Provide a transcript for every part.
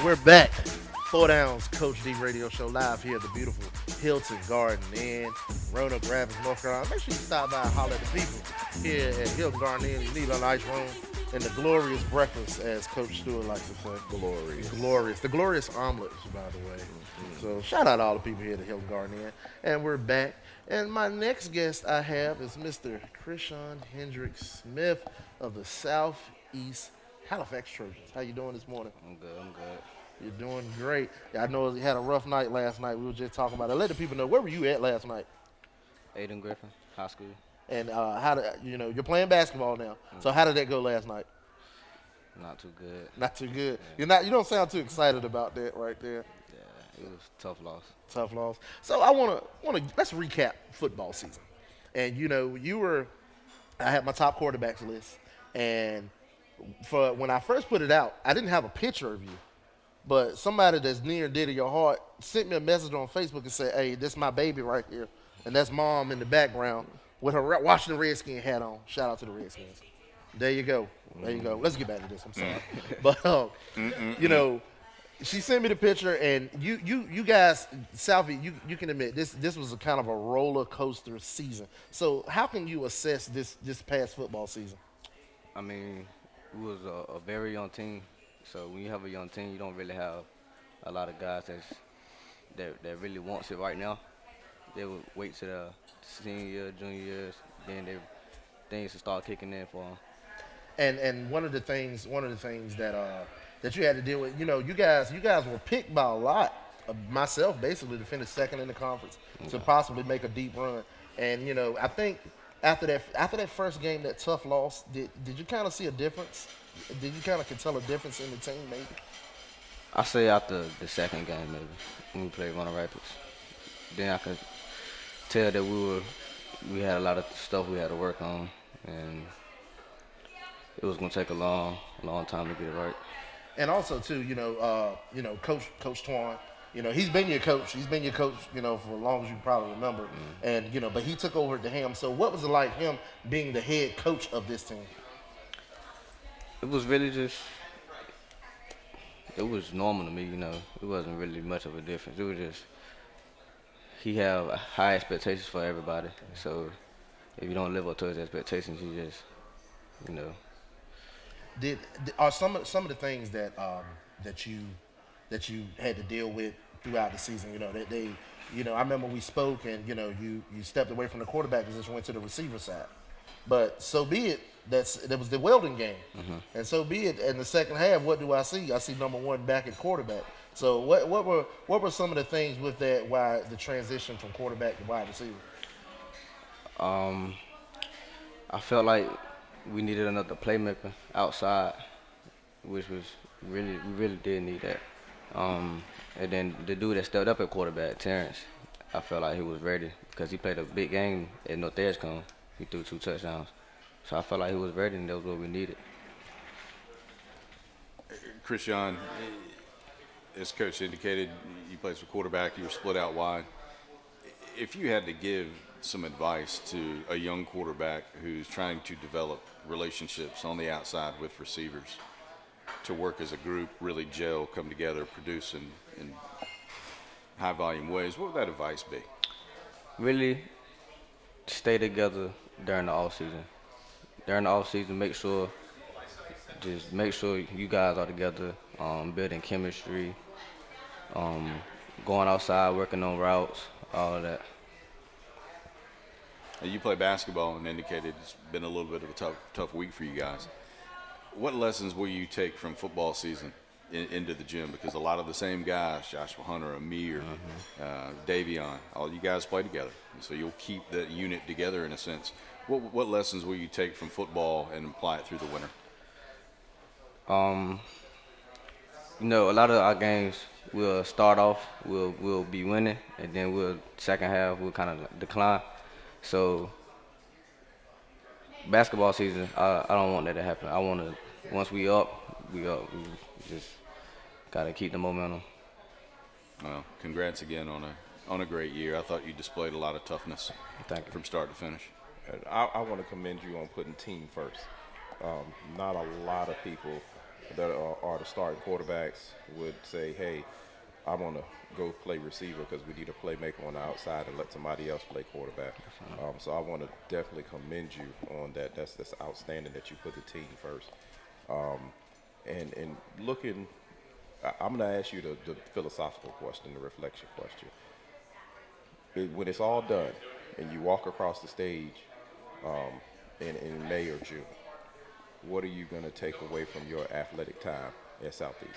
We're back. Four Downs Coach D radio show live here at the beautiful Hilton Garden Inn, Roanoke Rapids, North Carolina. Make sure you stop by and holler at the people here at Hilton Garden Inn. You need a nice room and the glorious breakfast, as Coach Stewart likes to say. Glorious. Glorious. The glorious omelets, by the way. So shout out to all the people here at the Hilton Garden Inn. And we're back. And my next guest I have is Mr. Chrisshion Hendricks-Smith of the Southeast Halifax Trojans. How you doing this morning? I'm good. I'm good. You're doing great. I know you had a rough night last night. We were just talking about it. Let the people know, where were you at last night? Aiden Griffin, high school. And how did you're playing basketball now? So how did that go last night? Not too good. Not too good. Yeah. You don't sound too excited about that right there. Yeah, it was a tough loss. Tough loss. So I wanna let's recap football season. And I had my top quarterbacks list, and for when I first put it out, I didn't have a picture of you. But somebody that's near and dear to your heart sent me a message on Facebook and said, "Hey, this is my baby right here." And that's Mom in the background with her Washington Redskin hat on. Shout out to the Redskins. There you go. There you go. Let's get back to this. I'm sorry. But, she sent me the picture, and you guys, Southie, you can admit, this was a kind of a roller coaster season. So how can you assess this past football season? I mean, we was a very young team. So when you have a young team, you don't really have a lot of guys that really wants it right now. They would wait to the senior year, junior years, then things will start kicking in for them. And one of the things that you had to deal with, you guys were picked by a lot, myself basically, to finish second in the conference, to possibly make a deep run. And I think after that first game, that tough loss, did you kind of see a difference? Did you kind of tell a difference in the team, maybe? I say after the second game, maybe, when we played Roanoke Rapids. Then I could tell that we had a lot of stuff we had to work on, and it was going to take a long time to get it right. And also, too, Coach Twan, he's been your coach. He's been your coach, for as long as you probably remember. And, but he took over at the Ham. So what was it like him being the head coach of this team? It was really it was normal to me, It wasn't really much of a difference. It was just, he had high expectations for everybody. So if you don't live up to his expectations, you just, Are some of the things that you had to deal with throughout the season, I remember we spoke and, you stepped away from the quarterback position, went to the receiver side. But so be it. That was the Weldon game, and so be it. In the second half, what do I see? I see number one back at quarterback. So what were some of the things with that? Why the transition from quarterback to wide receiver? I felt like we needed another playmaker outside, which was we really did need that. And then the dude that stepped up at quarterback, Terrence, I felt like he was ready because he played a big game at North Edgecombe. He threw 2 touchdowns. So I felt like he was ready, and that was what we needed. Chrisshion, as Coach indicated, you played for quarterback. You were split out wide. If you had to give some advice to a young quarterback who's trying to develop relationships on the outside with receivers to work as a group, really gel, come together, produce in high-volume ways, what would that advice be? Really stay together during the off season. During the off season, make sure you guys are together, building chemistry, going outside, working on routes, all of that. You play basketball and indicated it's been a little bit of a tough week for you guys. What lessons will you take from football season into the gym? Because a lot of the same guys, Joshua Hunter, Amir, Davion, all you guys play together. So you'll keep the unit together in a sense. What lessons will you take from football and apply it through the winter? A lot of our games we'll start off, we'll be winning, and then second half we'll kind of decline. So basketball season, I don't want that to happen. I want to, once we up. We just gotta keep the momentum. Well, congrats again on a great year. I thought you displayed a lot of toughness. Thank you. From start to finish. I want to commend you on putting team first. Not a lot of people that are the starting quarterbacks would say, hey, I want to go play receiver because we need a playmaker on the outside and let somebody else play quarterback. So I want to definitely commend you on that. That's outstanding that you put the team first. And looking, I'm going to ask you the philosophical question, the reflection question. When it's all done and you walk across the stage in May or June, what are you going to take away from your athletic time at Southeast?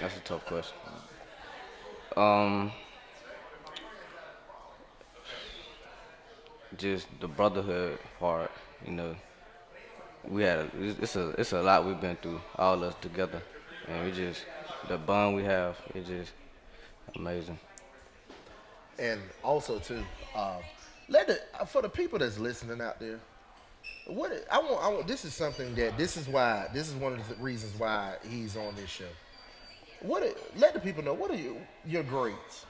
That's a tough question. Just the brotherhood part, you know. It's a lot we've been through, all of us together, and the bond we have is just amazing. And also too, for the people that's listening out there, I want. This is something this is one of the reasons why he's on this show. Let the people know, what are your grades?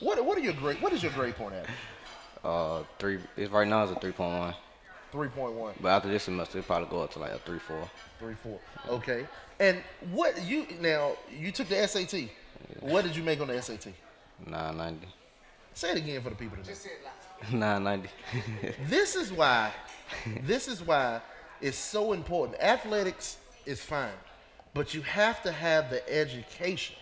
What are your grade? What is your grade point at? Right now it's a 3.1. 3.1. But after this semester, it'll probably go up to like a 3.4. 3.4. Okay. And you took the SAT. Yeah. What did you make on the SAT? 990. Say it again for the people to know. Just say it loud. 990. This is why it's so important. Athletics is fine, but you have to have the education.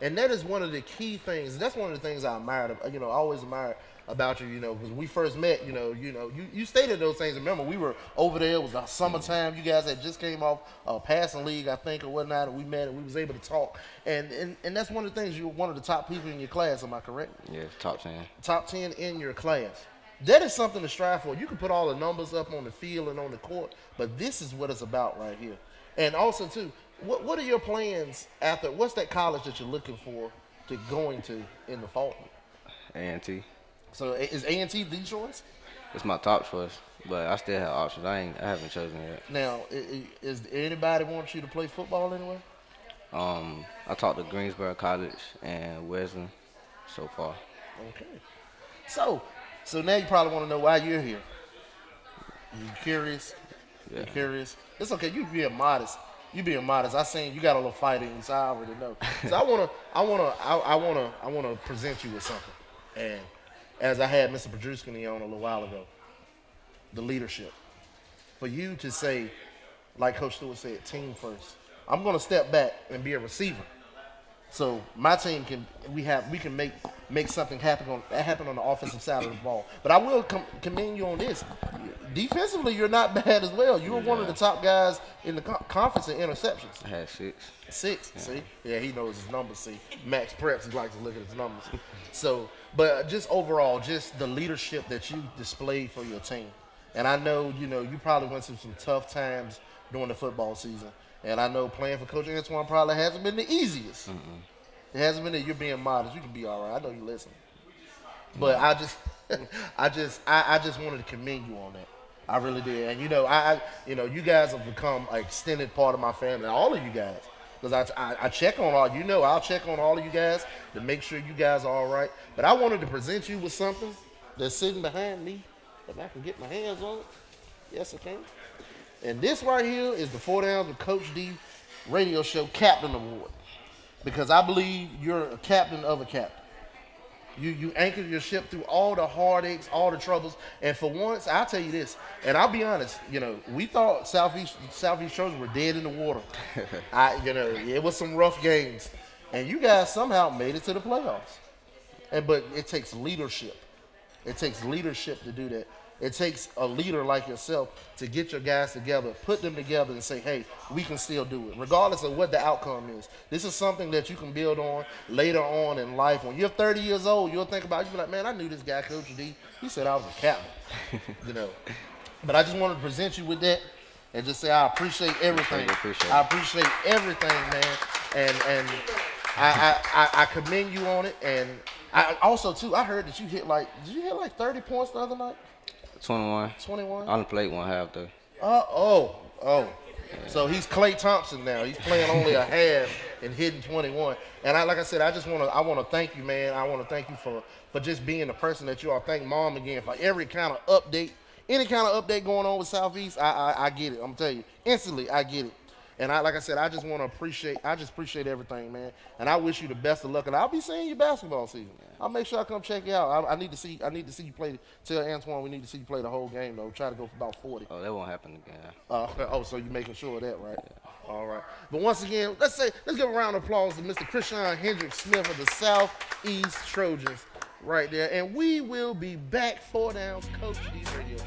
And that is one of the key things. That's one of the things I admired, I always admired about you, because when we first met, you stated those things. Remember, we were over there. It was the summertime. You guys had just came off a passing league, I think, or whatnot, and we met and we was able to talk. And that's one of the things. You were one of the top people in your class. Am I correct? Yeah, top 10. Top 10 in your class. That is something to strive for. You can put all the numbers up on the field and on the court, but this is what it's about right here. And also, too, what are your plans after? What's that college that you're looking for to going to in the fall? A&T. So is A&T the choice? It's my top choice, but I still have options. I haven't chosen yet. Now, is anybody want you to play football anywhere? I talked to Greensboro College and Wesley so far. Okay. So now you probably want to know why you're here. You curious? Yeah. You curious? It's okay. You being modest. I seen you got a little fight in you, so I already know. So I wanna present you with something. And as I had Mr. Pedruskini on a little while ago, the leadership. For you to say, like Coach Stewart said, team first. I'm gonna step back and be a receiver. So my team we can make something happen on the offensive side of the ball. But I will commend you on this. Defensively, you're not bad as well. You were one of the top guys in the conference in interceptions. I had 6. 6, yeah. See? Yeah, he knows his numbers, see. Max Preps, he likes to look at his numbers. So, but just overall, just the leadership that you displayed for your team. And I know, you probably went through some tough times during the football season. And I know playing for Coach Antoine probably hasn't been the easiest. It hasn't been that you're being modest. You can be all right. I know you listen. But I just wanted to commend you on that. I really did. And you guys have become an extended part of my family. All of you guys. Because I check on all, I'll check on all of you guys to make sure you guys are all right. But I wanted to present you with something that's sitting behind me. If I can get my hands on it. Yes, I can. And this right here is the 4 Downs with Coach D radio show Captain Award. Because I believe you're a captain of a captain. You anchored your ship through all the heartaches, all the troubles. And for once, I'll tell you this, and I'll be honest, we thought Southeast Trojans were dead in the water. It was some rough games. And you guys somehow made it to the playoffs. But it takes leadership. It takes leadership to do that. It takes a leader like yourself to get your guys together, put them together and say, hey, we can still do it, regardless of what the outcome is. This is something that you can build on later on in life. When you're 30 years old, you'll think about it. You'll be like, man, I knew this guy, Coach D. He said I was a captain, But I just wanted to present you with that and just say I appreciate everything. I appreciate everything, man. And I commend you on it. And I also, too, I heard that did you hit like 30 points the other night? 21. 21? I only played one half, though. Yeah. So he's Klay Thompson now. He's playing only a half and hitting 21. And like I said, I want to thank you, man. I want to thank you for just being the person that you are. Thank Mom again for every kind of update any kind of update going on with Southeast, I get it. I'm telling you, instantly I get it. And like I said, I just appreciate everything, man. And I wish you the best of luck. And I'll be seeing you basketball season. I'll make sure I come check you out. I need to see you play. Tell Antoine we need to see you play the whole game though. Try to go for about 40. Oh, that won't happen again. So you're making sure of that, right? Yeah. All right. But once again, let's give a round of applause to Mr. Chrisshion Hendricks-Smith of the Southeast Trojans right there. And we will be back 4 Downs Coach D's radio show.